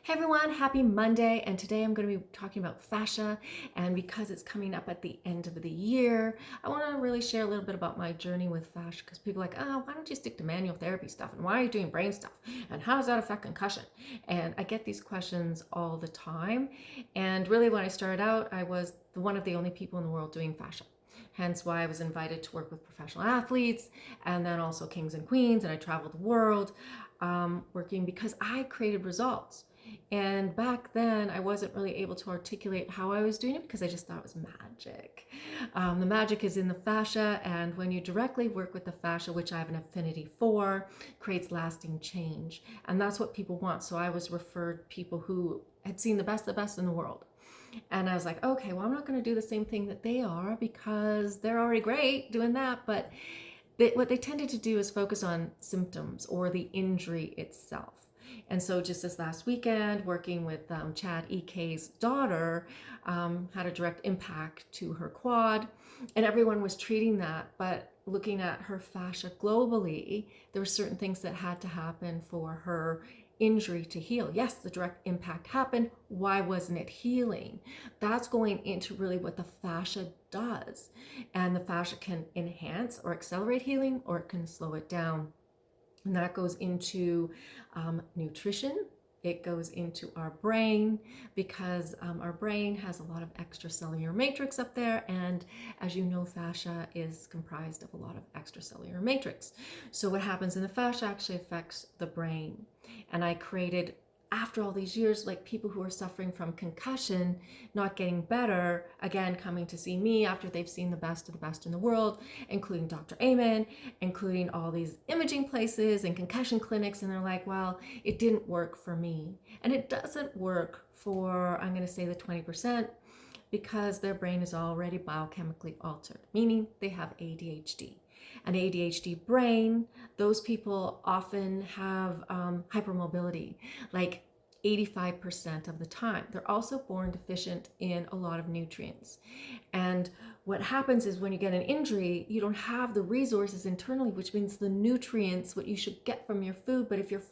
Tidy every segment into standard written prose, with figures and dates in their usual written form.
Hey everyone, happy Monday, and today I'm going to be talking about fascia. And because it's coming up at the end of the year, I want to really share a little bit about my journey with fascia, because people are like, oh, why don't you stick to manual therapy stuff, and why are you doing brain stuff, and how does that affect concussion? And I get these questions all the time. And really, when I started out, I was one of the only people in the world doing fascia. Hence why I was invited to work with professional athletes and then also kings and queens, and I traveled the world working because I created results. And back then, I wasn't really able to articulate how I was doing it because I just thought it was magic. The magic is in the fascia, and when you directly work with the fascia, which I have an affinity for, creates lasting change. And that's what people want. So I was referred people who had seen the best in the world. And I was like, okay, well, I'm not going to do the same thing that they are because they're already great doing that. But what they tended to do is focus on symptoms or the injury itself. And so just this last weekend, working with Chad EK's daughter, had a direct impact to her quad, and everyone was treating that, but looking at her fascia globally, there were certain things that had to happen for her injury to heal. Yes, the direct impact happened. Why wasn't it healing? That's going into really what the fascia does. And the fascia can enhance or accelerate healing, or it can slow it down. And that goes into nutrition. It goes into our brain because our brain has a lot of extracellular matrix up there. And as you know, fascia is comprised of a lot of extracellular matrix. So what happens in the fascia actually affects the brain. And I created, after all these years, like people who are suffering from concussion, not getting better, again, coming to see me after they've seen the best of the best in the world, including Dr. Amen, including all these imaging places and concussion clinics. And they're like, well, it didn't work for me. And it doesn't work for, I'm going to say, the 20%, because their brain is already biochemically altered, meaning they have ADHD. An ADHD brain, those people often have hypermobility, like 85% of the time. They're also born deficient in a lot of nutrients. And what happens is when you get an injury, you don't have the resources internally, which means the nutrients, what you should get from your food. But if you're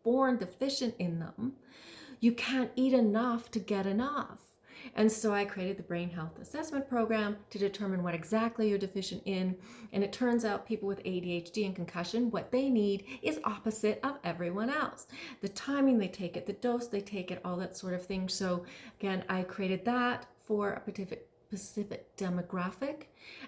born deficient in them, you can't eat enough to get enough. And so I created the brain health assessment program to determine what exactly you're deficient in. And it turns out people with ADHD and concussion, what they need is opposite of everyone else. The timing they take it, the dose they take it, all that sort of thing. So again, I created that for a specific demographic.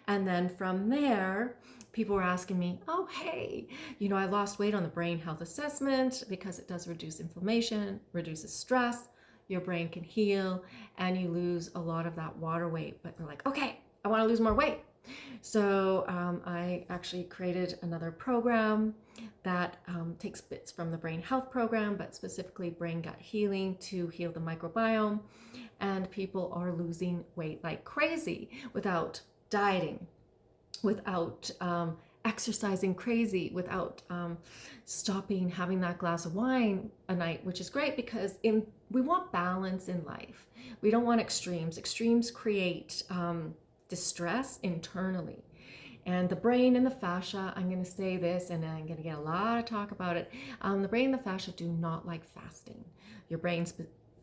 And then from there, people were asking me, oh, hey, I lost weight on the brain health assessment because it does reduce inflammation, reduces stress, your brain can heal, and you lose a lot of that water weight. But they're like, okay, I want to lose more weight. So I actually created another program that takes bits from the brain health program, but specifically brain gut healing to heal the microbiome. And people are losing weight like crazy without dieting, without exercising crazy, without stopping having that glass of wine a night, which is great because we want balance in life. We don't want extremes. Extremes create distress internally. And the brain and the fascia, I'm going to say this, and I'm going to get a lot of talk about it. The brain and the fascia do not like fasting. Your brain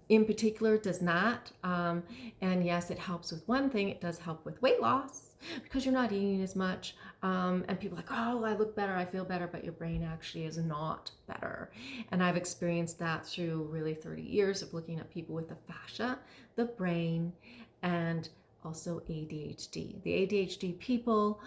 in particular does not. And yes, it helps with one thing. It does help with weight loss because you're not eating as much. And people are like, oh, I look better, I feel better, but your brain actually is not better. And I've experienced that through really 30 years of looking at people with the fascia, the brain, and also ADHD. The ADHD people,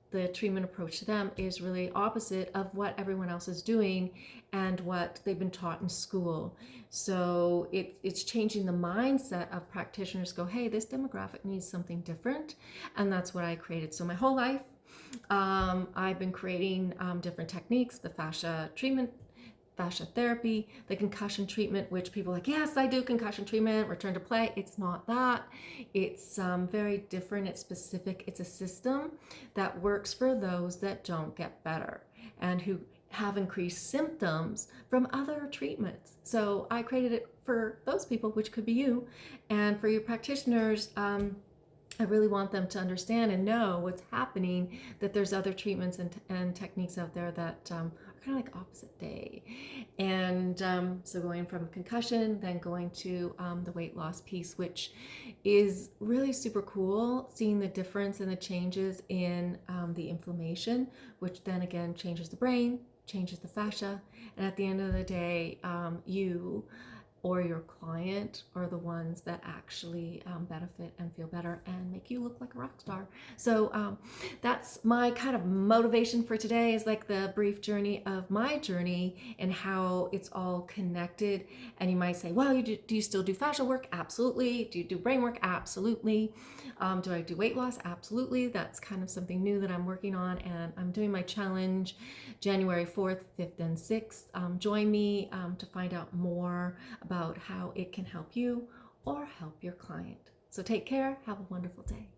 the treatment approach to them is really opposite of what everyone else is doing and what they've been taught in school. So it's changing the mindset of practitioners. Go, hey, this demographic needs something different. And that's what I created. So my whole life, I've been creating different techniques, the fascia treatment, fascia therapy, the concussion treatment, which people are like, yes, I do concussion treatment, return to play. It's not that. It's very different. It's specific. It's a system that works for those that don't get better and who have increased symptoms from other treatments. So I created it for those people, which could be you. And for your practitioners, I really want them to understand and know what's happening, that there's other treatments and techniques out there that are kind of like opposite day. And And so going from concussion, then going to the weight loss piece, which is really super cool, seeing the difference and the changes in the inflammation, which then again changes the brain, changes the fascia. And at the end of the day, you or your client are the ones that actually benefit and feel better and make you look like a rock star. So that's my kind of motivation for today, is like the brief journey of my journey and how it's all connected. And you might say, well, do you still do fascia work? Absolutely. Do you do brain work? Absolutely. Do I do weight loss? Absolutely. That's kind of something new that I'm working on, and I'm doing my challenge January 4th, 5th, and 6th. Join me to find out more about how it can help you or help your client. So take care. Have a wonderful day.